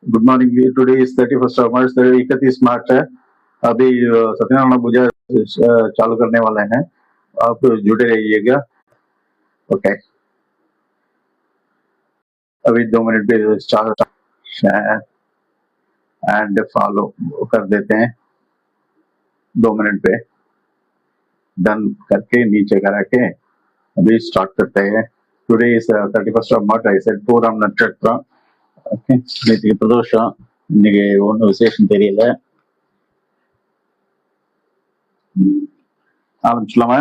Good morning. Today is 31st of March, 31 मार्च है। अभी सत्यनारायण पूजा चालू करने वाले हैं, आप जुड़े रहिएगा। ओके, अभी 2 मिनट पे शेयर एंड फॉलो कर देते हैं। 2 मिनट पे डन करके नीचे करा के अभी स्टार्ट करते हैं। Today is 31st of March. I said Pooram நட்சத்திரம். ஓகே, நேற்று பிரதோஷம், இன்னைக்கு ஒன்றும் விசேஷம் தெரியல. ஆரம்பிச்சலாமா?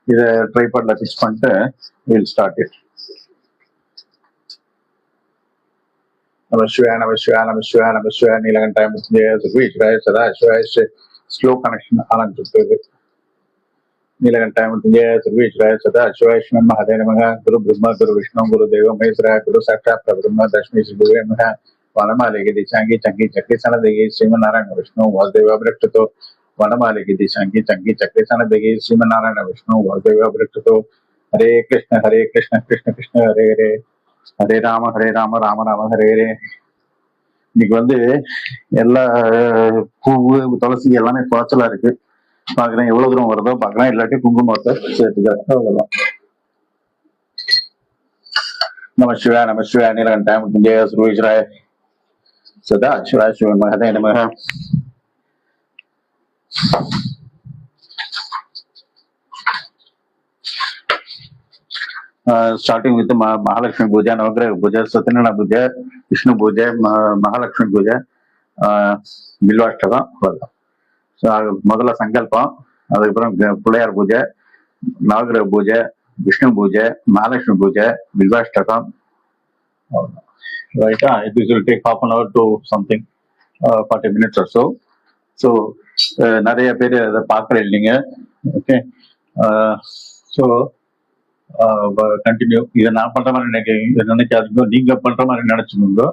இதை ட்ரைபாட்ல ஃபிக்ஸ் பண்ணிட்டு வில் ஸ்டார்ட் இட். நம சிவாய நம சிவாய நம சிவாய நம சிவாய நீலகண்டாய சுகீஸ்வராய சதா சிவாய ஸ்லோ கனெக்ஷன் ஆரம்பிச்சிருக்கு. நீலகண்டாய முத்துஞ்சய சுகீஸ்வராய சதா சிவாய ஸ்ரீ மகாதேவ நமக. குரு பிரம்மா குரு விஷ்ணு குரு தேவ மகேஸ்வர குரு சாட்சாத் பரபிரம்ம தஸ்மை ஸ்ரீ குருவே நமக. वनमाले की दिशांगी चंगी चक्री सन देगी श्रीमनारायण विष्णु वासुदेव अवृक्षतो। वनमाले की दिशांगी चंगी चक्री सन देगी श्रीमनारायण विष्णु वासुदेव अवृक्षतो। हरे कृष्ण कृष्ण कृष्ण हरे हरे, हरे राम राम राम हरे हरे. இன்னைக்கு வந்து எல்லா பூவு துளசி எல்லாமே குறைச்சலா இருக்கு. பாக்குறேன் எவ்வளவு தூரம் வருதோ பாக்குறேன், இல்லாட்டி குங்குமத்தை சேர்த்துக்கிறேன். அவ்வளவுதான். நம சிவாய நீலகண்டாய முத்துஞ்சய சுரேஸ்வராய सदा शिवाय शिव महादेव नमः. Starting with Mahalakshmi Puja, Navagraha Puja, Satyanarayana Puja, Vishnu Puja, Mahalakshmi Puja, Bilvashtaka. முதல்ல சங்கல்பம், அதுக்கப்புறம் பிள்ளையார் பூஜை, நவகிரக பூஜை, விஷ்ணு பூஜை, மகாலட்சுமி பூஜை, பில்வாஷ்டகம். Right, this will take half an hour to something, 40 minutes or so. So நிறைய பேர் அதை பார்க்கற இல்லைங்க. Okay, so continue. இதை நான் பண்ற மாதிரி நினைக்காதீங்க, நீங்க பண்ற மாதிரி நினைச்சுக்கோங்க.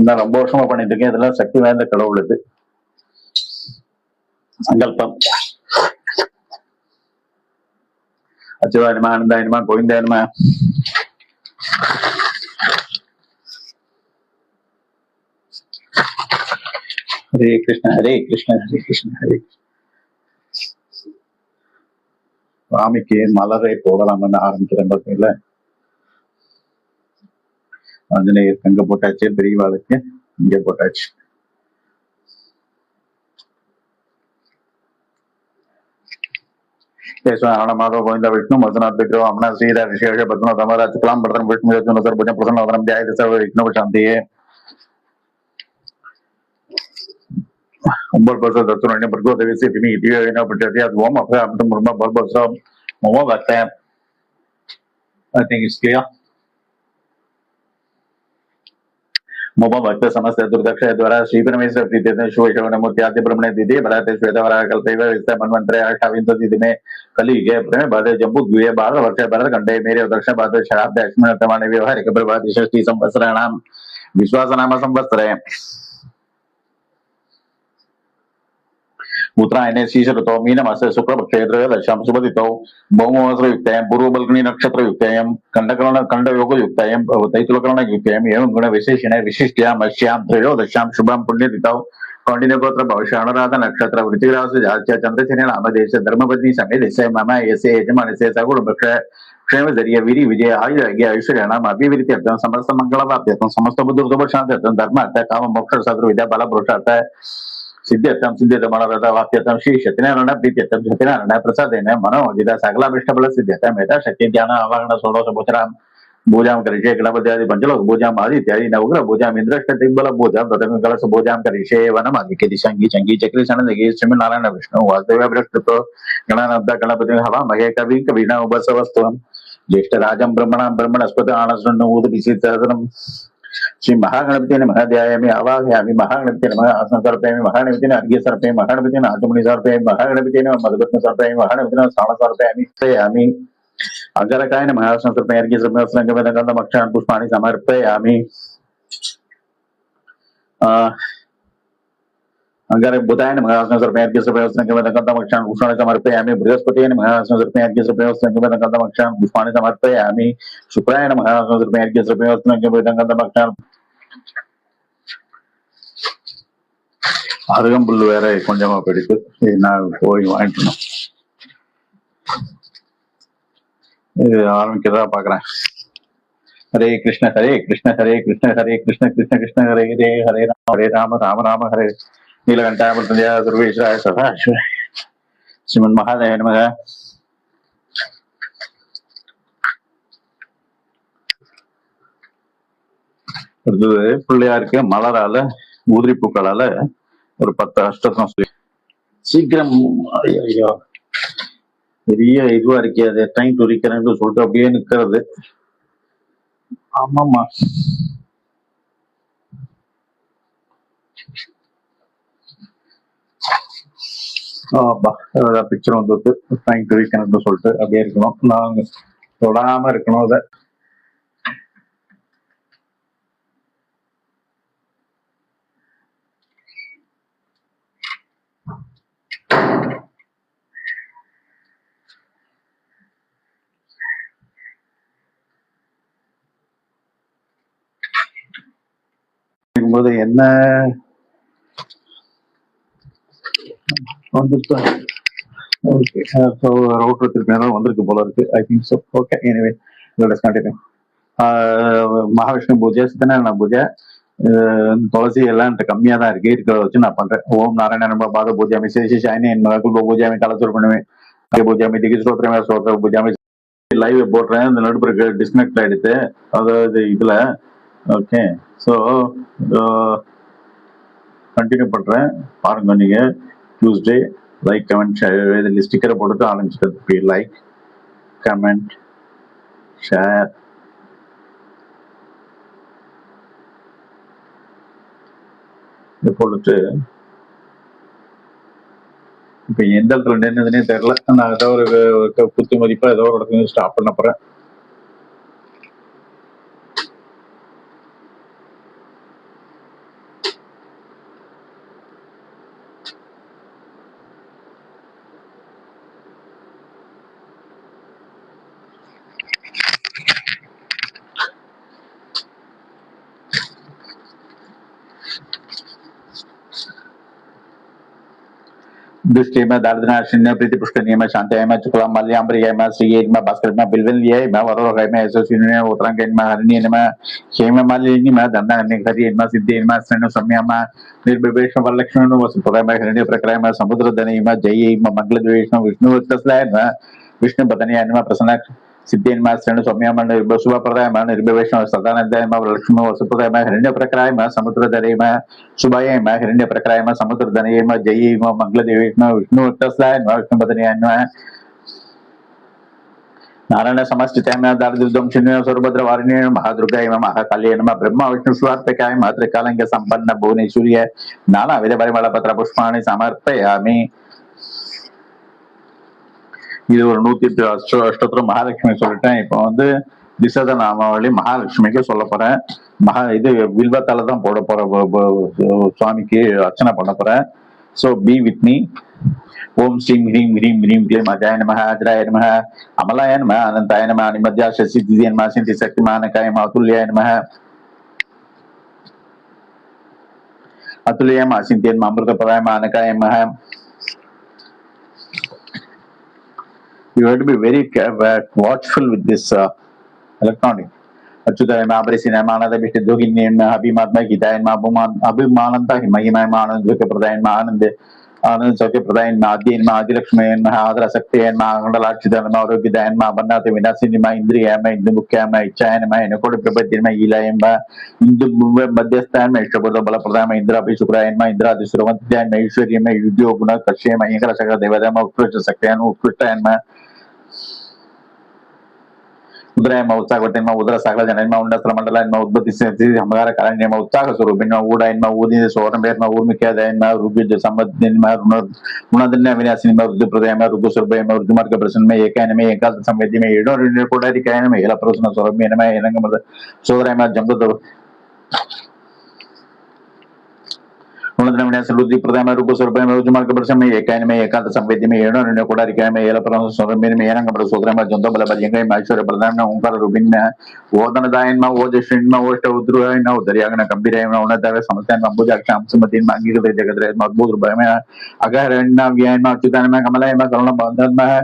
நான் ரொம்ப வருஷமா பண்ணிட்டு இருக்கேன், இதெல்லாம் சக்தி வாய்ந்த கடவுள். இது சங்கல்பம். அச்சுவாயனமா ஆனந்தாயனமா கோவிந்தாயனமா. ஹரே கிருஷ்ண ஹரே கிருஷ்ண ஹரே. சுவாமிக்கு மலரை போடலாம்னு ஆரம்பிக்கிறேன். பார்த்தீங்களா, ஆஞ்சநேயர் அங்க போட்டாச்சு, பெரியவாளுக்கு இங்க போட்டாச்சு. மாதவ கோவிந்த விஷ்ணு மதுநாத் விக்ரம் அம்னா ஸ்ரீதா விசேஷ பத்மநாத அமராஜ் கலாம் பரதம் விஷ்ணு சர்பஜம் பிரசன்னவதனம் தியாய சர்வ விஷ்ணு சாந்தியே. 9% दत्तुरण्य भर्गो देवस्य धीमहि धियो यो नः प्रचोदयात्. ओम अभयं ब्रह्म भर्गोऽस्त्रं मम भक्ताय. I think it's clear. मम भक्त समस्त दुर्दक्षय द्वारा श्री परमेश्वर प्रीत्यर्थं शुभशोभन मूर्त्याद्य ब्रह्मणे दिदे भरते श्वेतवरा कल्पैव विस्तार मन्वन्तरे अष्टाविंशति दिने कलियुगे प्रेम बाधे जम्बुद्वीपे 12 वर्षे भरतखण्डे मेरे दक्षिण पादे शराब्दे अश्विनतमाने व्यवहारिक प्रभाते षष्ठी संवत्सराणां विश्वासनाम संवत्सरे उत्तरायणे शीर्षऋतौ मीनमासे शुक्लपक्षे त्रयोदश्यां शुभतिथौ भौमवस्त्रयुक्तायां पूर्वबल्कनी नक्षत्रयुक्तायां खण्डयोगयुक्तायां तैतुलकरणयुक्तायां एवं गुणविशेषणे विशिष्ट्यां अस्यां त्रयोदश्यां शुभां पुण्यतिथौ कौंडिन्यगोत्र भविष्य अनुराधा नक्षत्र वृत्तिराशि जात्य चंद्रसेन नामदेश धर्मपत्नी समेत मम यसे यजमानस्य सगुणपक्ष क्षेमधैर्य वीरि विजय आयुर्भाग्य ऐश्वर्याणाम अभिवृद्ध्यर्थं समस्त मंगलप्राप्त्यर्थं समस्त बुद्धिर्दुःखशान्त्यर्थं धर्मार्थ काम मोक्ष शत्रु विद्या बल पुरुषार्थ सिद्ध्यर्थं सिद्ध्यर्थं वाक्यर्थं श्री सत्यनारायण प्रीत्यर्थं सत्यनारायण प्रसादेन मनोजित सकलाभिष्टफल सिद्ध्यर्थं यथा शक्ति ध्यान आवाहन षोडश गोचरां पूजां करिष्ये गणपत्यादि पंचलोक पूजां आदित्यादि नवग्रह पूजां इंद्रष्ट दिग्बल पूजां प्रथम कलश पूजां करिष्ये वनमालिके दिशांगी चंगी चक्री सनदगी श्रीमन्नारायण विष्णु वासुदेव बृहस्पतो गणानाथ गणपति हवा महे कवि कवीना उपसवस्त्वं ज्येष्ठ राजं ब्रह्मणां ब्रह्मणस्पति आनस्वन्नूतपिसितसनं श्री महागणपति नमः ध्यायामि आवाहयामि महागणपति नमः आसन समर्पयामि महागणपति अर्घ्य समर्पयामि महागणपति आचमनी समर्पयामि महागणपति मधुरत्न समर्पयामि महागणपति स्नान समर्पयामि अग्रकाय नमः आसन समर्पयामि अर्घ्य समर्पयामि गंधम अक्षराणि पुष्पाणि समर्पयामि. अगर बुधाय नमः सर्पयाज्ञ सर्पयोस्तं पुष्पाणि समर्पयामि बृहस्पतये नमः सर्पयाज्ञ सर्पयोस्तं पुष्पाणि समर्पयामि शुक्राय नमः सर्पयाज्ञ सर्पयोस्तं அருகம்புல் வேற கொஞ்சமா போயிடுச்சு. நான் போய் வாங்கிக்கணும். இது ஆரம்பிக்கிறதா பாக்குறேன். हरे कृष्ण हरे कृष्ण हरे कृष्ण हरे कृष्ण कृष्ण कृष्ण हरे हरे हरे राम राम राम हरे नीलकंठाय सर्वेश्वराय सदाशिव श्रीमन महादेव नमः. அடுத்தது பிள்ளையாருக்கு மலரால ஊதிரி பூக்களால ஒரு 10 அஷ்டகம் சொல்லி சீக்கிரம். ஐயோ பெரிய இதுவா இருக்கே, அது டைம் துரிக்கிறேன்னு சொல்லிட்டு அப்படியே நிக்கிறது. ஆமாமா பிக்சர் வந்துட்டு டைம் துரிக்கணும்னு சொல்லிட்டு அப்படியே இருக்கணும். நாங்க தொடாம இருக்கணும். அதை இருக்கும்போது என்ன வந்துட்டு ரவுட்டர் திருப்பி வந்திருக்கு போல இருக்கு. I think so. Okay, anyway let's continue. Mahavishnu பூஜை, சத்யநாராயண பூஜை, துளசி எல்லாம் கம்மியா தான் இருக்கு. இருக்கிறத வச்சு நான் பண்றேன். ஓம் நாராயண பாத பூஜாமி சேஷாயினி குல்ப பூஜாமி கலசூர் பண்ணுவேன். பூஜாமி திகி ஸ்தோத்திரமே ஸ்தோத்திர பூஜாமி லைவ் போடுறேன். இந்த நடுப்புற டிஸ்கனெக்ட் ஆயிடுத்து. அதாவது இதுல ஓகே. ஸோ கண்டினியூ பண்றேன் பாருங்க. நீங்க டியூஸ்டே லைக் கமெண்ட் ஷேர் இதில் ஸ்டிக்கரை போட்டுட்டு ஆரம்பிச்சுட்டு லைக் கமெண்ட் ஷேர் இது போட்டுட்டு இப்ப எந்த இடத்துல நின்றுதுன்னே தெரியல. நான் ஏதோ ஒரு குத்து மதிப்பா ஏதோ ஒரு இடத்துல ஸ்டாப் பண்ண போறேன். दुष्टेम दार्दनाशिन्य प्रीति पुष्करणीय शांतयम चुकला मल्याम्बरियम श्रीयम भास्करम बिल्वल्यम वरोरयम यशस्विन्य उत्तरांगयम हरिण्यम क्षेम मालिन्यम दंडहरियम सिद्धेयम श्रेणु सम्यम निर्विवेश वरलक्ष्मण वसुपरम हिरण्य प्रक्रम समुद्र धनयम जयम मंगलद्वेष विष्णु तस्लयम विष्णु पतनयम प्रसन्न सिद्धेन्म श्रेणु सौम्यम शुभप्रदायम निर्विवेश सदानंदयम लक्ष्मण वसुपदयम हिरण्य प्रक्रायम समुद्र धरेम शुभयम हिरण्य प्रक्रायम समुद्र धनयम जयम मंगलदेवेश विष्णु तस्लयम विष्णु पतनयम नारायण समस्थिताय दारिद्र्यं सर्वभद्र वारिण्य महादुर्गाय महाकाली नमः ब्रह्मा विष्णु स्वात्मकाय त्रिकालंग संपन्न भुवनेश्वर्य नाना विध परिमल पत्र पुष्पाणि समर्पयामि. இது ஒரு 108 அஷ்டோத்திரம் மகாலட்சுமி சொல்லிட்டேன். இப்போ வந்து திசத நாமாவளி மகாலட்சுமிக்கு சொல்ல போறேன். இது வில்வத்தால தான் போட போற சுவாமிக்கு அர்ச்சனை பண்ண போறேன். So be with me. ஓம் ஸ்ரீம் ஹ்ரீம் ஹ்ரீம் ஹ்ரீம் க்ளீம் அஜாய நம அஜராய நம அமலாய நம அனந்தாய நம அனிமத்யா சசிதிய நம சிந்தி சக்திமானகாய நம அதுல்யாய நம அதுல்யாய அசிந்திய நம அமிர்தபதாய நம அனகாய நம. You have to be very watchful with this electronic. Achudaya Mahabrisi Namanada Bishta Dogin Habimatma Hidaya Mabuman Abimananta Himayama Anand Vikapradayan Anand Anand Sakapradayan Madi and Madi Lakshman Mahadra Sakti and Mandalachidan Mauravidan Mabanata Vinasinima Indriyama Indukama China and Koda Prabatima Ilayamba Indu Madestan Meshabada Balapradama Indra Bisukrayama Indra Disravan Maishwarima Yudio Guna Kashema Ingrasaka Devadama Krishna Sakyan Krishna and उदरायम उत्साहवतीन उदर सकल जनयम उन्नत मंडलायन उद्भति हमारा कारणयम उत्साह स्वरूपिन ऊडायन ऊदी सोरमेर ऊर्मिक्यादयन रुग्य संबद्धिन गुणदिन विनाशिन रुद्रप्रदयम रुग्गुसुरभयम रुद्रमार्ग प्रसन्न एकायनम एकाल संवेद्यम एडो रिण्य कोडारिकायनम एला प्रसन्न स्वरम्यनम एनंगम सोदरायम जंगद निमंत्रण विनाश रुद्री प्रदाय रूप स्वरूप में उज्जवल कबर समय एकायन में एकांत संवेद्य में एणो निर्णय कोड़ा रिकाय में एला परम स्वरमेर में एरंग कबर सोदर में जंतो बल बलियंग में ऐश्वर्य प्रदान में ओंकार रूपिन में ओदन दायन में ओज श्रीन में ओष्ट उद्रुय में उदरियागन कबीर में उन्नत है समस्या में अंबुजाक्षाम सुमतिन में अंगीकृत जगत रहे मजबूत रूप में अगहरण में व्ययन में अच्युतन में कमल में करुण बंधन में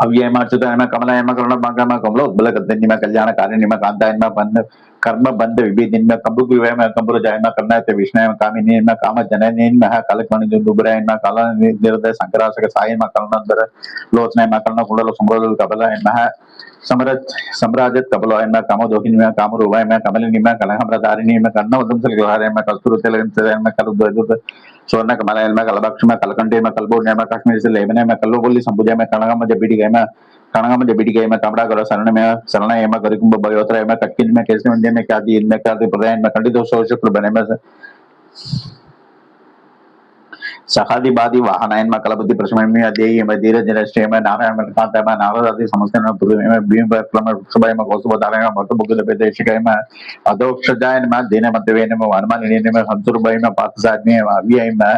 अव्यय में अच्युतन में कमल में करुण बंग में कमल उद्बल कदनि में कल्याण कारिणी में कांतायन में बंध कर्म बंध विभेदिन में कबुक विवय में कबुर जाय में करना ते विष्णु में कामिनी में काम जननी में कालक मणि जो दुबराय में काला निर्दय संकरासक साय में कलनंदर लोचना में कलन कुंडल संबोध कबल में समरत सम्राजत कबल में काम दोहिन में काम रुवय में कमलिनी में कलहम रदारिणी में कर्ण उदम से गहरे में कस्तूर तेलगन से में कल द्वैत स्वर्ण कमल में कलबक्ष में कलकंडे में कलबोर में कश्मीर से लेबने में कल्लो बोली संबुजा में कणगम जबीडी गए में कणगम जबीडी गए में कमड़ा करो शरण में गरिकुंभ बयोत्र में कटकिन में केसरी मंदिर में क्या दी इनमें क्या दी प्रदान में खंडित शुक्ल बने में सखादी बादी वाहनायन में कलपति प्रश्न में अध्यय में धीरज राष्ट्रीय में नारायण में कांत में नारद आदि समस्त में पूर्व में भीम में प्लम सुबह में कौसुब धारण में भक्त बुद्ध पेदेशिक में अधोक्षजायन में दिन मध्यवेन में हनुमान इन्हें में हंसुर भाई में पार्थसाद में अभियाय में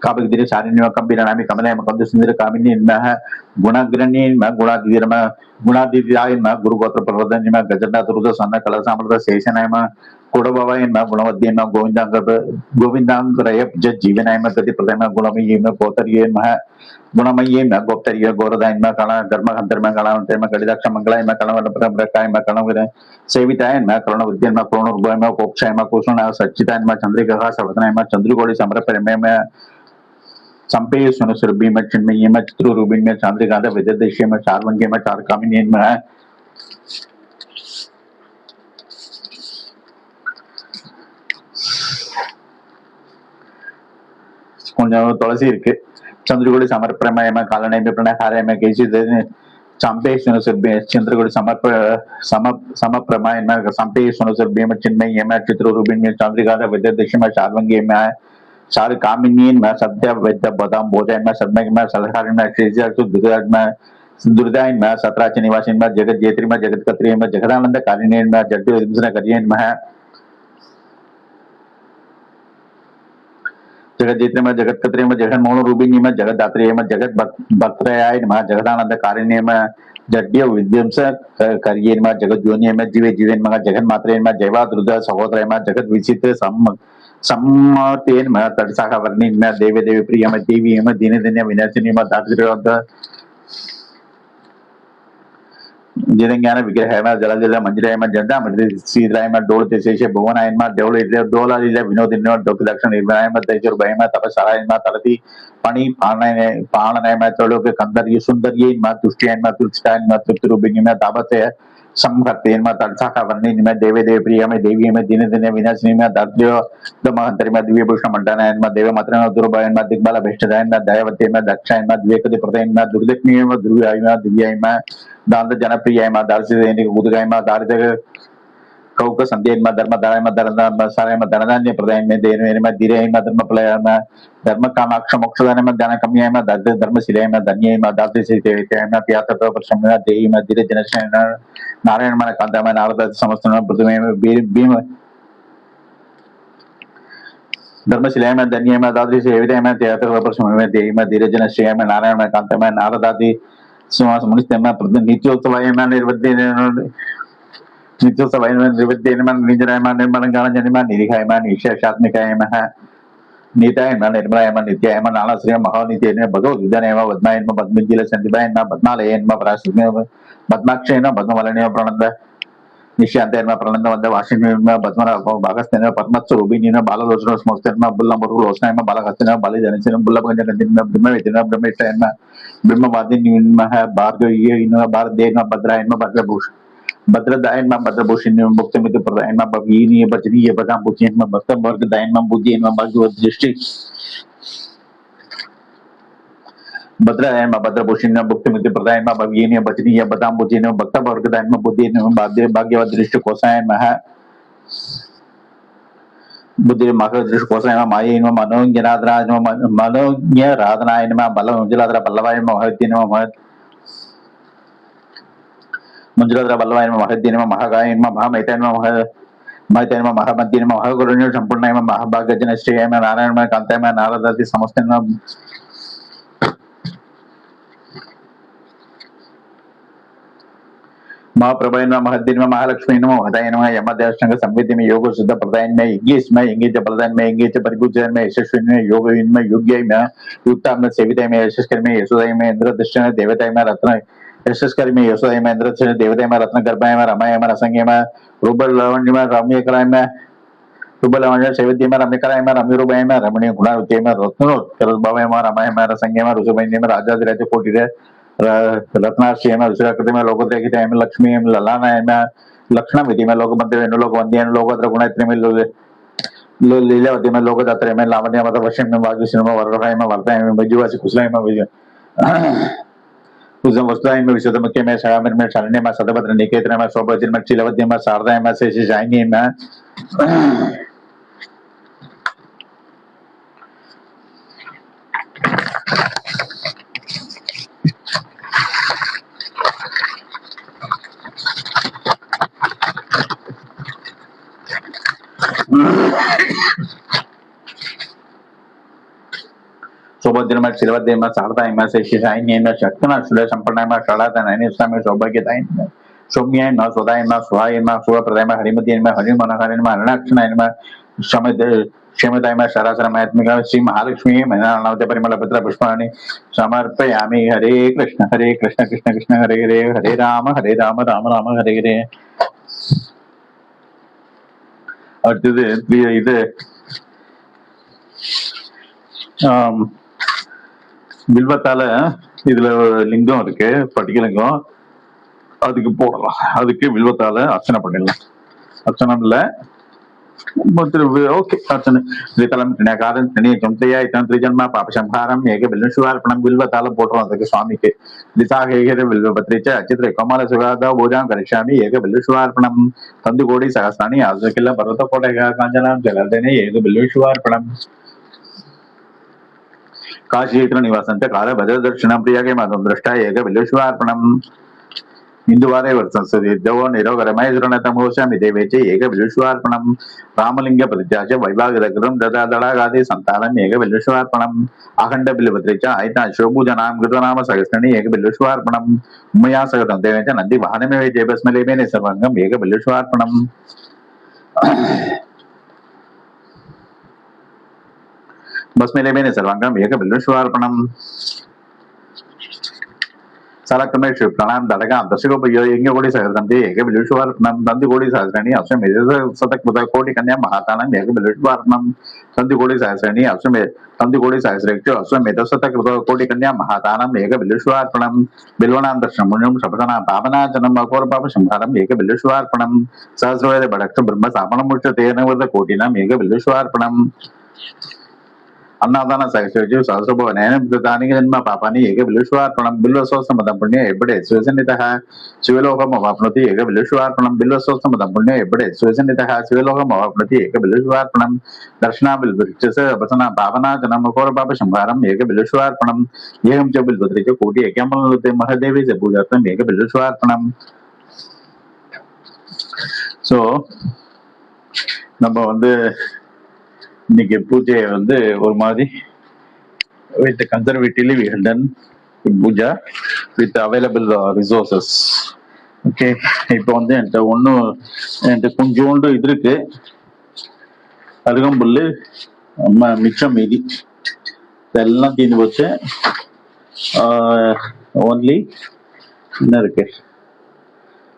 काबिक दिरे सारिणी में कबीर नामी कमल में कंद सुंदर कामिनी में है गुणाग्रणी में गुणाधीर में गुणाधीराय में गुरु गोत्र प्रवर्धन में गजनाथ रुद्र सन्न कला सामर्थ शेषनाय में कोडबावाय में गुणवद्य में गोविंदांग जीवनाय में गति प्रदाय में गुणमयी में गोतरीय में गुणमयी में गोप्तरीय गौरदाय में कला गर्म हंतर में कला में गणिताक्ष मंगलाय में कला प्रकाय में कला सेविताय में करुण विद्य में पूर्ण रूपय में कोक्षाय में कुशुण सच्चिताय में चंद्रिका सर्वतनाय में चंद्रकोटि समर्पण में संपेय सुनसुर में चिन्मय में चित्र रूबिन में चांद्रिकांत विद्यादेशी में चारवंगी में चार कामिनी में है तुलसी चंद्रगुड़ी समर्पणमय में कालने में प्रणहारय में कैसी संपेय सुनसुर चंद्रगुड़ी समप्रमय में संपेय सुनसुर में चिन्मय में चित्र रूबिन में चांद्रिकांत विद्यादेशी में चारवंगी में है चार कामिनी में सत्य वैद्य बदाम भोजन में सदमय में सलहार में दुर्गाज में दुर्गायन में सतराच निवासी में जगत जेत्री में जगत कत्री में जगदानंद कालिनी में जड्डू करियन में जगत जेत्री में जगत कत्री में जगन मोहन रूबिनी में जगत दात्री में जगत भक्तयाय में जगदानंद कारिणी में जड्य विध्वंस करियन में जगत जोनि में जीवे जीवन में जगन मात्रे में जयवाद रुद्र सहोदर में जगत विचित्र सम्मतेन में तड़साखा वर्णी में देवी देवी प्रिय में देवी में दिन दिन विनाशिनी में दारिद्र्य जिन ज्ञान विग्रह में जल जल मंजराय में जड्डा मंदिर सीधराय में डोल शेष भुवनाय में देवल डोला विनोद डोक दक्षिण निर्भय में दैचुर भय में तपसाराय में तरती पणि पाणनय में चलो के कंदर सुंदर में तुष्टियन में तुष्टायन में तृप्ति रूपिणी में तापत है समभक्तेन में तड़साखा वर्णी में देवी देवी प्रिय में देवी में दिन दिन विनाशिनी में दार्द्र्य दमहंतरी में दिव्य भूषण मंडनायन में देव मात्र में दुर्भयन में दिग्बल भेष्टदायन में दयावती में दक्षायन में द्वेकति प्रदायन में दुर्दक्षिणी में ध्रुवाय में दिव्याय में दांत जनप्रिय में दार्शिक उदगाय में दारिद्र्य कौक संध्यन में धर्मदाय में धर्म सारे में धनधान्य प्रदाय में देन में धीरे में धर्म प्रलय में धर्म कामाक्ष मोक्षदान में दान कम्य में धर्म शिलय में धन्य में दाति से में प्यात प्रसन्न में देही में धीरे जनशन नारायण मन कांता में नारद समस्त में पृथ्वी में भीम धर्म शिलय में धन्य में दाति से में त्यात्र प्रसन्न में देही में धीरे जनश्रेय में नारायण मन कांता में नारद आदि सुवास मुनिस्ते में नित्योत्सव में निर्वद्य नित्योत्सव में निर्वद्य में निजराय में निर्मल ज्ञान जन में निरीखाय में निशेषात्मिकाय में नीताय में निर्मलाय में नित्याय में नाना श्री महानित्य में भगवत विद्याय में पद्माय में पद्मजिल संदीपाय में पद्मालय में पराशर में पद्माक्षय में पद्मवलन में प्रणंद निशांत में प्रणंद वंदे वासिनी में पद्मरा भागस्ते में पद्मत्स रूपिणी में बाललोचन स्मोस्ते में बुल्लम लोचना में बालहस्ते में बाली जनसी में बुल्लम गंजन में ब्रह्मवेद में ब्रह्मेश्वर में ब्रह्मवादिनी में है भार्गव ये इनमें भारत देश में भद्राय में भद्रभूषण भद्रदायन में भद्रभूषण में मुक्त मित्र प्रदायन में भगीनी बजनी बदाम बुचिन में भक्त वर्ग दायन में बुद्धि में भगवत दृष्टि भद्रायन में भद्रभूषण में मुक्त मित्र प्रदायन में भगीनी बजनी बदाम बुचिन में भक्त वर्ग दायन में बुद्धि में भाग्यवत दृष्टि कोसायन में है बुद्धि मकर दृष्टि कोसायन में माये में मनोज्ञराधनाय में मनोज्ञराधनाय में बल उज्जलाधरा बल्लभाय में महत्तिन में महत् मंजुलाधरा बल्लभाय में महद्दीन में महागायन में महामैतन में मय महामद्य महागुरुण्य संपूर्ण महाभाग्यजन श्री नारायण कांता नारदादि समस्त महाप्रभय महद्दीन महालक्ष्मी नमो हृदय नम यमदेवशंग संविधि में योग शुद्ध प्रदायन में इंगीज में इंगीज प्रदान में इंगीज परिपूजन में यशस्वी में योग में योग्य में युक्ता में सेवित में यशस्कर में यशोदय में इंद्र दृष्टि देवता में रत्न यशस्कर में यशोदय में इंद्र दृष्टि देवता में रत्न गर्भाय में रमाय में रसंग में रूबल लवण्य में रम्य कराय में रूबल लवण्य सेवित में रम्य कराय में रम्य रूपय में रमणीय गुणावृत्ति में रत्नोत्कर्ष में रमाय में रसंग में रुजुबैन्य में राजा कोटि रत्नाश्री में विश्राकृति में लोकोत्तरी में लक्ष्मी में ललाना में लक्षण विधि में लोक मध्य लोक वंद्य लोकोत्र गुणत्री में लीलावती में लोकदात्र में लावण्य मत वश्य में वागुश्री में वरराय में वर्ताय में मजुवासी कुशलाय में कुसुम वस्तुय में विशुद्ध मुख्य में शामिर में शरण्य में सतभद्र निकेतन में शोभजिन में चिलवद्य में शारदाय में शेषशायिनी में शोभद्र में चिलवद्य में शारदाय में शेषशायिनी में शक्तना सुर संपन्न में षडातन में सौभाग्यदाय में सौम्याय में स्वदाय में स्वाय में सुप्रदाय में हरिमती में हरिमनोहर में अरुणाक्षण में क्षमताय में शरासर में श्री महालक्ष्मी नवते परिमल पत्र पुष्पाणि समर्पयामि। हरे कृष्ण कृष्ण कृष्ण हरे हरे हरे राम राम राम हरे हरे। அடுத்தது இது வில்வத்தால இதுல லிங்கம் இருக்கு, பட்டிகலிங்கம், அதுக்கு போடலாம். அதுக்கு வில்வத்தால அர்ச்சனை பண்ணிடலாம். அர்ச்சனை இல்ல ओके अर्चन श्रीतलम त्रिण्याकारं त्रिणीचमतया इतं त्रिजन्मा पापसंहारं ஏக बिल्वशुवार्पणं बिल्वताल போடுறோம். அதுக்கு சுவாமிக்கு திசாகேகர बिल्वपत्रे च अचित्र कमल सुगादा पूजां करिष्यामि ஏக बिल्वशुवार्पणं तंदु कोटि सहस्राणि आजकिल पर्वत कोटैः काञ्चनां जलर्दने ஏக बिल्वशुवार्पणं काशीक्षेत्र निवासं च काल भद्रदर्शनं प्रियके माधवं दृष्टा ஏக बिल्वशुवार्पणं हिंदुवारे वर्तन्ते नतमोषामि देवे च एक बिल्वशुवार्पणं रामलिंग प्रतिज्ञा च वैभागदग्रं ददादडागादि सन्तानम् एक बिल्वशुवार्पणम् अखण्ड बिल्वपत्रे च आयता शोभुजनां कृतनाम सहस्रणी एक बिल्वशुवार्पणं मया सगतं देवे च नन्दी वाहनमेव जयभस्मलेपेन सर्वाङ्गम् एक बिल्वशुवार्पणम् भस्मलेपेन सर्वाङ्गम् एक बिल्वशुवार्पणम् सलक्रमे प्रणाम दड़गा दशकोपयो कोटि सहस्रंति एक बिल्वशुवार्पणं तंदु कोटि सहस्राणि अश्वमेध शतक कोटि कन्या महातानम् एक बिल्वशुवार्पणं तंदु कोटि सहस्राणि अश्वमेध तंदु कोटि सहस्रेक्षु अश्वमेध शतक कोटि कन्या महातानम् एक बिल्वशुवार्पणं बिल्वनां दर्शनं शपथना पावनाचनम् अघोर पाप संहारम् एक बिल्वशुवार्पणं सहस्रवेद बडक्ष ब्रह्म स्थापनं मुच्यते वर्ध कोटिनाम् एक बिल्वशुवार्पणं अन्नादान सहस्रजु सहस्रभुवनैनं कृतानि जन्म पापानि एक बिल्वशुवार्पणं बिल्वसहस्रमदं पुण्य एब्बडे सुसन्नितः शिवलोकमवाप्नोति एक बिल्वशुवार्पणं बिल्वसहस्रमदं पुण्य एब्बडे सुसन्नितः शिवलोकमवाप्नोति एक बिल्वशुवार्पणं दर्शना बिल्ववृक्षस्य वसना पावनाचनं घोरपापसंहारम् एक बिल्वशुवार्पणं एवं च बिल्वपत्रे च कोटि एकमलते महदेवी च पूजार्थम् एक बिल्वशुवार्पणं सो நம்ம வந்து இன்னைக்கு பூஜையை வந்து ஒரு மாதிரி with conservatively we have done puja with available resources. Okay, இப்போ வந்து என்கிட்ட கொஞ்சோண்டு இது இருக்கு, அருகம்புல் மிச்சம் மீதி இதெல்லாம் தீர்ந்து போச்சு. ஓன்லி என்ன இருக்கு,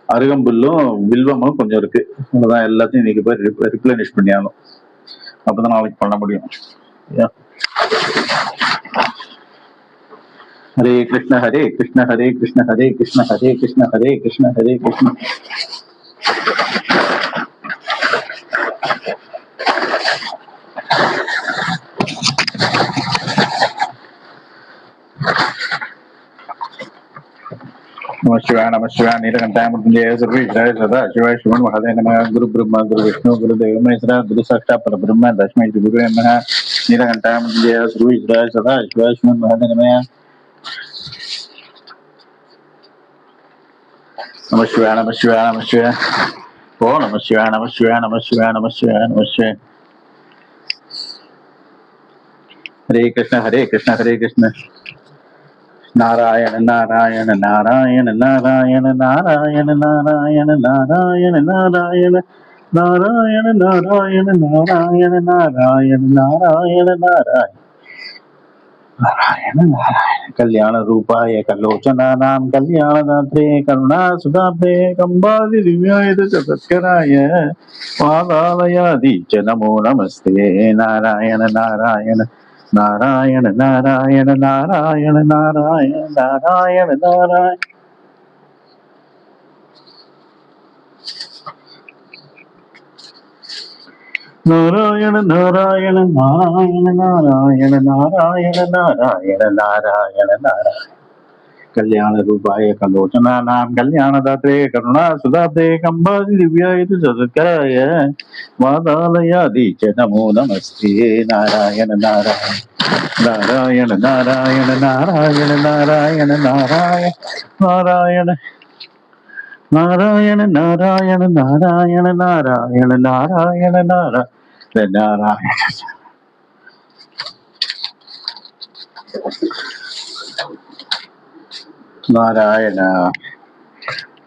அருகம்புல்லும் வில்வமும் கொஞ்சம் இருக்கு. அவ்வளோதான், எல்லாத்தையும் இன்னைக்கு போய் ரிப்ளனிஷ் பண்ணியாலும் அப்பதான் நாளைக்கு பண்ண முடியும். ஹரே கிருஷ்ண ஹரே கிருஷ்ண ஹரே கிருஷ்ண ஹரே கிருஷ்ண ஹரே கிருஷ்ண ஹரே கிருஷ்ண ஹரே கிருஷ்ண. नमः शिवाय नीलकंठाय मृत्युंजय सर्वेश्वराय सदा शिवाय शिवन महादेव नमः. गुरु ब्रह्मा गुरु विष्णु गुरुदेव महेश्वरा गुरु साक्षात् परब्रह्म तस्मै श्री गुरुवे नमः. नीलकंठाय मृत्युंजय सर्वेश्वराय सदा शिवाय शिवन महादेव नमः. नमः शिवाय ओ नमः शिवाय नमः शिवाय नमः शिवाय नमः शिवाय नमः शिवाय। हरे कृष्ण हरे कृष्ण नारायण नारायण नारायण नारायण नारायण नारायण नारायण नारायण नारायण नारायण नारायण नारायण नारायण नारायण नारायण नारायण कल्याण रूपाय कलोचनानां कल्याणदात्रे करुणा सुधाब्दे कंबादि दिव्याय चतुष्कराय पादालयादीच नमो नमस्ते नारायण नारायण नारायण नारायण नारायण नारायण नारायण नारायण नारायण नारायण नारायण नारायण नारायण नारायण नारायण नारायण कल्याण रूपाय कलोचनानां कल्याणदात्रे करुणा सुधाब्दे कंबादि दिव्याय सत्कराय वादालयादि च नमो नमस्ते नारायण नारायण नारायण नारायण नारायण नारायण नारायण नारायण नारायण नारायण नारायण नारायण नारायण नारायण नारायण नारायण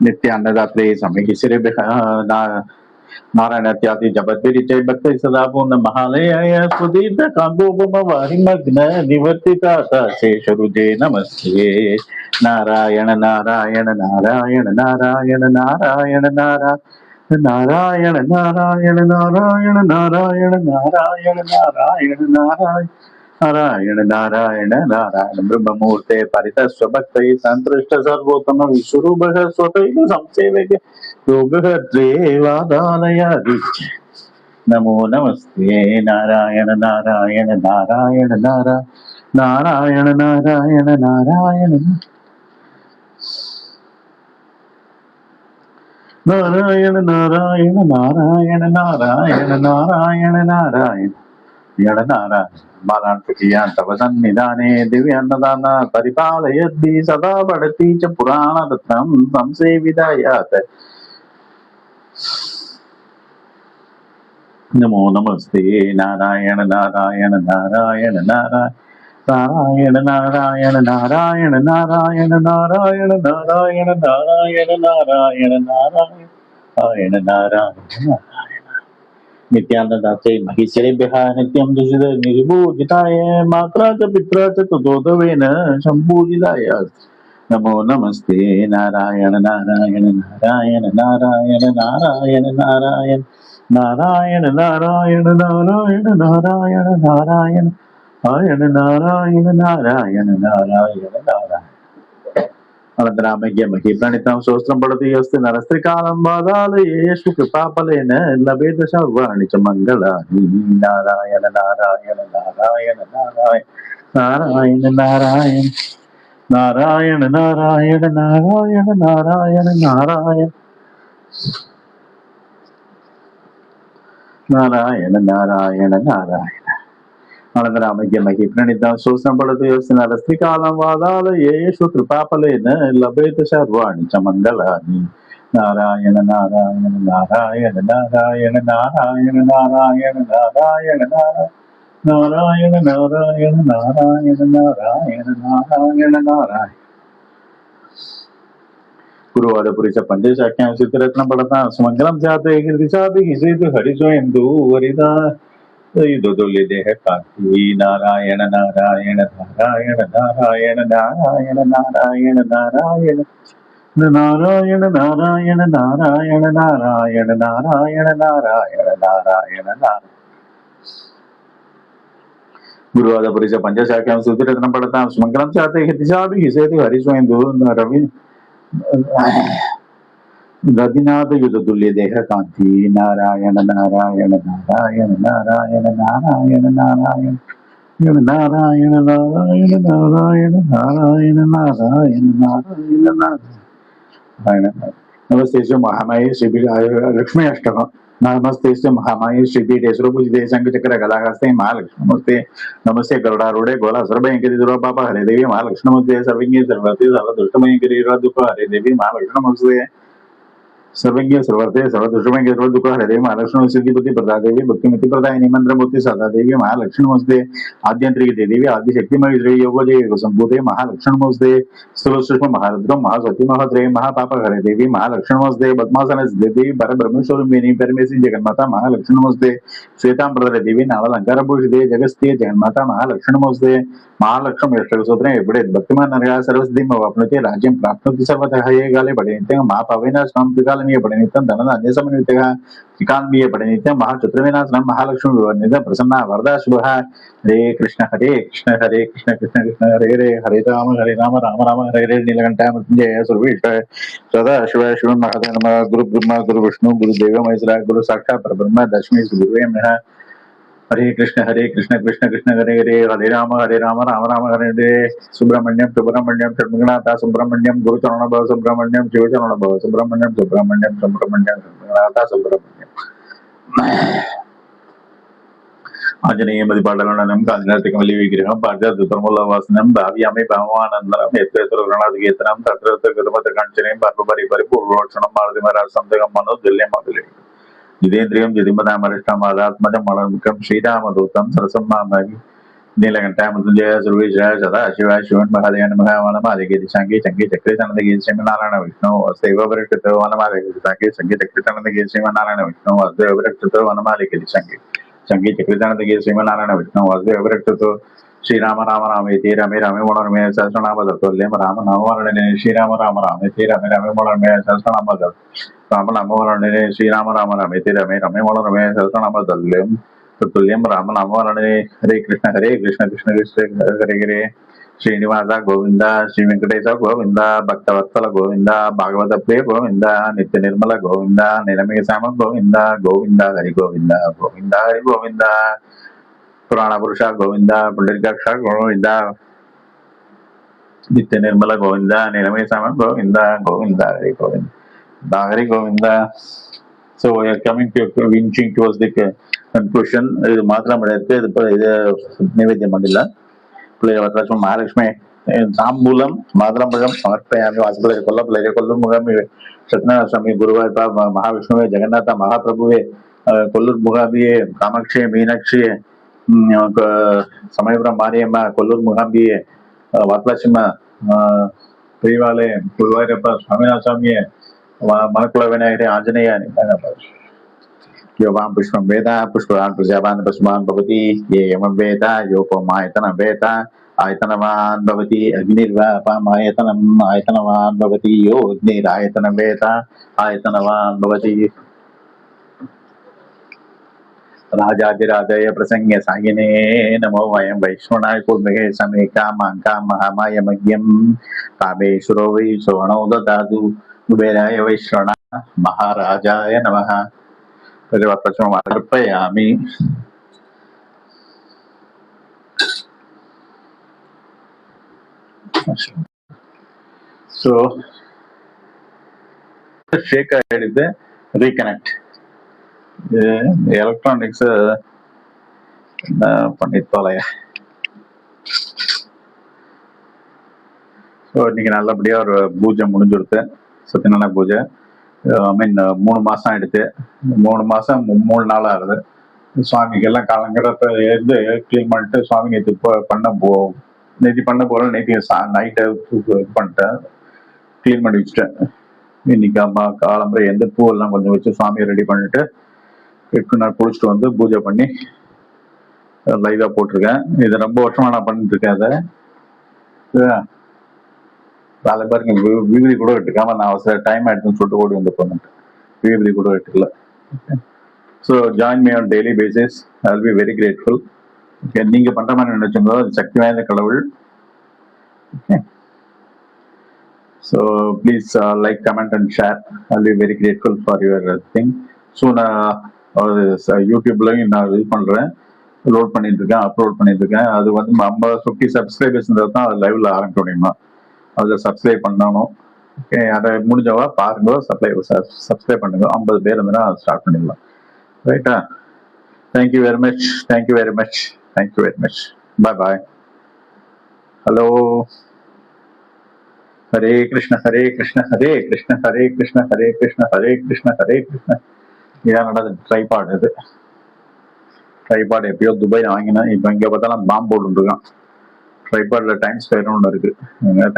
नित्यान्नदात्रे सम्यक् नारायणात्यादि जपद्भिरिचय भक्ति सदा पूर्ण महालयाय सुदीर्घ कांगोपम वारिमग्न निवर्तिता शेषरुजे नमस्ते नारायण नारायण नारायण नारायण नारायण नारायण नारायण नारायण नारायण नारायण नारायण नारायण नारायण नारायण नारायण नारायण ब्रह्ममूर्ते परितस्व भक्तैः सन्तुष्ट सर्वोत्तम विश्वरूपः स्वतैव संसेवके योगहर्त्रे वादालयादिच्च नमो नमस्ते नारायण नारायण नारायण नारायण नारायण नारायण नारायण नारायण नारायण नारायण नारायण नारायण नारायण बालान् तव सन्निधाने दिव्यान्नदान परिपालयद्भिः सदा पठति च पुराणरत्नं संसेवितायात् नमो नमस्ते नारायण नारायण नारायण नारायण नारायण नारायण नारायण नारायण नारायण नारायण नारायण नारायण नारायण नित्यानंदाचे महिषेभ्यः नित्यं दुषित निर्भूजिताय मात्रा च पित्रा च ततोदवेन सम्पूजिताय नमो नमस्ते नारायण नारायण नारायण नारायण नारायण नारायण नारायण नारायण नारायण नारायण नारायण नारायण नारायण नारायण नारायण नारायण अनन्तरामज्ञमहि प्रणितं सोऽस्त्रं पठति यस्ति नरस्त्रिकालं वादालयेषु कृपाफलेन लभेत सर्वाणि च मङ्गलानि नारायण नारायण नारायण नारायण नारायण नारायण नारायण नारायण नारायण नारायण नारायण नारायण नारायण नारायण अनन्तरामज्ञमहि प्रणितं सोऽस्त्रं पठति यस्य नरस्त्रिकालं वादालयेषु कृपाफलेन लभेत सर्वाणि च मङ्गलानि नारायण नारायण नारायण नारायण नारायण नारायण नारायण नारायण नारायण नारायण नारायण नारायण नारायण गुरुवादपुरीच्या पंचशाख्यां सिद्धरत्न पडता सुमंगलम जाते कीर्तिसापि हिसेतु हरिस्वयंदु वरिदा युद्धोल्य देह कांति नारायण नारायण नारायण नारायण नारायण नारायण नारायण नारायण नारायण नारायण नारायण नारायण नारायण नारायण नारायण गुरुवादपुरीच्या पंचशाख्यां सिद्धरत्न पडता सुमंगलम जाते कीर्तिसापि हिसेतु हरिस्वयंदु रवि रघुनाथ युद्ध तुल्य देह कांति नारायण नारायण नारायण नारायण नारायण नारायण नारायण नारायण नारायण नारायण नारायण नारायण नारायण नमस्ते श्री महामाये श्री लक्ष्मी अष्टक नमस्ते श्री महामाये श्री पीठे सुरभुजिते शंखचक्र गदाहस्ते महालक्ष्मी नमस्ते नमस्ते गरुडारूढ़े गोला सर्वभयंकरी दुर्वापापा हरे देवी महालक्ष्मी नमस्ते सर्वज्ञ सर्वती सर्वदुष्टमयंकरी दुख हरे देवी महालक्ष्मी नमस्ते सर्वज्ञ सर्वर्थे सर्वदुष्टमंगे सर्वदुःखहरे देवी महालक्ष्मी सिद्धिपति प्रदा देवी भक्तिमति प्रदायिनी मंत्रमूर्ति सदा देवी महालक्ष्मी नमस्ते आद्यंत्रिक देवी आदिशक्तिमय देवी योग देवी संभूते महालक्ष्मी नमस्ते सुरसूक्ष्म महारुद्र महासती महात्रे महापाप हरे देवी महालक्ष्मी नमस्ते पद्मासन देवी पर ब्रह्मेश्वरी परमेश्वरी जगन्माता महालक्ष्मी नमस्ते श्वेतांबर देवी नालंकार भूषिते जगस्तीय जगन्माता महालक्ष्मी नमस्ते महालक्ष्मी अष्टसूत्रे एवढे भक्तिमान नरः सर्वसिद्धिं वाप्नोति राज्यं प्राप्नोति सर्वतः ये गाले पठेनित्यं महापावेनाशनं त्रिकालनीय पठेनित्यं धनधान्यसमन्वितः त्रिकालनीय पठेनित्यं महाचतुर्विनाशनं महालक्ष्मी विवर्णितः प्रसन्ना वरदा शुभः हरे कृष्ण कृष्ण कृष्ण कृष्ण हरे राम राम राम हरे हरे नीलकंठ मृत्युंजय सर्वेश सदा शिव शिव महादेव नमः गुरु ब्रह्मा गुरु विष्णु गुरुदेव महेश्वरा गुरु साक्षात् परब्रह्म दशमी गुरुवे नमः हरे कृष्ण कृष्ण कृष्ण हरे राम राम राम हरे हरे सुब्रह्मण्यम सुब्रह्मण्यम षण्मुखनाथ सुब्रह्मण्यम गुरुचरण भव सुब्रह्मण्यम शिवचरण भव सुब्रह्मण्यम सुब्रह्मण्यम सुब्रह्मण्यम षण्मुखनाथ सुब्रह्मण्यम आंजनेय मदिपाटलनम कांचनातिकमलि विग्रहम पार्जातुतरमुलवासनम भाव्यामि भावानंदनम यत्र तत्र गतमत कांचने परिपूर्णोक्षणम मारुतिमहाराज संतगम मनोदिल्यम अभिले जितेन्द्रियं जितिमदामरिष्टम आदात्मजं मणिमुखं श्रीरामदूतं सरसम्मामि नीलकंठामृत्युंजय सर्वेशाय सदा शिवाय शिवन महादेव नमः वनमादिके दिशांगे चंगे चक्रे सनदगे श्रीमन्नारायण विष्णु वसुदेव वरिष्ठतो वनमादिके दिशांगे चंगे चक्रे सनदगे श्रीमन्नारायण विष्णु वसुदेव वरिष्ठतो वनमादिके दिशांगे चंगे चक्रे सनदगे श्रीमन्नारायण विष्णु वसुदेव वरिष्ठतो श्रीराम राम रामेति रमे रमे मनोरमे सहस्रनाम तत्तुल्यं राम नाम वर्णने श्रीराम राम रामेति रमे रमे मनोरमे सहस्रनाम राम नाम वर्णने श्रीराम राम रामेति रमे रमे मनोरमे सहस्रनाम तत्तुल्यं राम नाम वर्णने हरे कृष्ण कृष्ण कृष्ण हरे हरे श्रीनिवास गोविंद श्री वेंकटेश गोविंद भक्तवत्सल गोविंद भागवत प्रिय गोविंद नित्य निर्मल गोविंद निरमे श्याम गोविंद गोविंद हरि गोविंद पुराण पुरुष गोविंद पुंडरीकाक्ष गोविंद नित्य निर्मल Govind निरमे Shyam Govind Govind Hari Govind. So we are coming to inching towards the conclusion. ಇದು ಮಾತ್ರ ಮಾಡಿರುತ್ತೆ ಇದು ನೈವೇದ್ಯ ಮಾಡಿಲ್ಲ. ವರಲಕ್ಷ್ಮಿ ಮಹಾಲಕ್ಷ್ಮಿ ತಾಂಬೂಲಂ ಮಾತೃಪದಂ ಸಮರ್ಪಯಾಮಿ ವಾಸಪುರ ಕೊಲ್ಲೂರು ಮುಗಾಮಿ ಸತ್ಯನಾರಾಯಣ ಸ್ವಾಮಿ ಗುರುವಾಯೂರಪ್ಪ ಮಹಾವಿಷ್ಣುವೇ ಜಗನ್ನಾಥ ಮಹಾಪ್ರಭುವೇ ಕೊಲ್ಲೂರು ಮುಗಾಂಬಿಯೇ ಕಾಮಾಕ್ಷಿ ಮೀನಾಕ್ಷಿ ಸಮಯಪುರ ಮಾರಿಯಮ್ಮ ಕೊಲ್ಲೂರು ಮುಗಾಂಬಿಯೇ ವರಲಕ್ಷ್ಮ ಪ್ರಿಯವಾಲೆ ಗುರುವಾಯೂರಪ್ಪ ಸ್ವಾಮಿನಾಥ ಸ್ವಾಮಿಯೇ ಮನಕುಲ ವಿನಾಯಕರೇ ಆಂಜನೇಯ यो वाम पुष्पम वेदा पुष्पवान प्रजावान पशुमान भवति ये यमं वेदा यो पमायतनं वेदा आयतनवान भवति अग्निर्वापमायतनम् आयतनवान भवति यो अग्निरायतनं वेदा आयतनवान भवति राजाधिराजय प्रसंग सागिने नमो वयं वैश्वनाय कुर्महे समे कामहामायमज्ञं कामेश्वरो वै श्रवणो ददातु कुबेराय वैश्वना महाराजाय नमः. समर्पयामि. So Shekhar ಹೇಳಿದ್ದೆ ರೀಕನೆಕ್ಟ್ எலக்ட்ரானிக்ஸ் பண்ணித்தோலைய. ஸோ இன்னைக்கு நல்லபடியா ஒரு பூஜை முடிஞ்சுடுத்து, சத்யநாராயண பூஜை. ஐ மீன் 3 மாசம் ஆயிடுச்சு. 3 மாசம் 3 நாள் ஆகுது. சுவாமிக்கு எல்லாம் காலங்கிறத இருந்து கிளீன் பண்ணிட்டு சுவாமி நேற்று பண்ண போகிறோம். நேற்று நைட்டை இது பண்ணிட்டேன், கிளீன் பண்ணி வச்சுட்டேன். இன்னைக்கு அம்மா காலம்புரை எந்த பூவெல்லாம் கொஞ்சம் வச்சு சுவாமியை ரெடி பண்ணிட்டு 8 நாள் குளிச்சுட்டு வந்து பூஜை பண்ணி லைவா போட்டிருக்கேன். இது ரொம்ப வருஷமா நான் பண்ணிட்டு இருக்கேன். அதை பாருங்க, விபதி கூட எடுத்துக்காம நான் டைம் ஆயிடுச்சுன்னு சொல்லிட்டு ஓடி வந்து போனேன். விபதி கூட எடுத்துக்கல. So join me on daily basis. I will be very grateful. Okay, நீங்க பண்ற மாதிரி நினைச்சுங்க, சக்தி வாய்ந்த கடவுள். Okay, so please like, comment and share. I will be very grateful for your thing. So நான் யூடியூப்லையும் நான் இது பண்றேன், லோட் பண்ணிட்டு இருக்கேன், அப்லோட் பண்ணிட்டு இருக்கேன். அது வந்து 50 சப்ஸ்கிரைபர்ஸ் தான் அது லைவ்ல ஆரம்பிக்க முடியுமா, அதில் சப்ஸ்கிரைப் பண்ணணும். ஓகே, அதை முடிஞ்சவா பாருங்க, சப்ஸ்கிரைப் பண்ணுங்க. 50 பேர் இருந்தா ஸ்டார்ட் பண்ணிடலாம். ரைட்டா? Thank you very much, thank you very much, thank you very much. Bye bye. Hello. Hare Krishna Hare Krishna Hare Krishna Hare Krishna Hare Krishna Hare Krishna Hare Krishna. இதான் நடந்தது. ட்ரைபாட் இது. ட்ரைபாட் எப்பயோ துபாய் வாங்கினேன். இப்ப இங்க பார்த்தாலும் பாம்பு போட்டு இருக்கான். ட்ரைபாட்ல டைம் ஸ்கொயர்னு ஒன்று இருக்கு.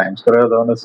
டைம் ஸ்கொயர் ஏதோ ஒன்று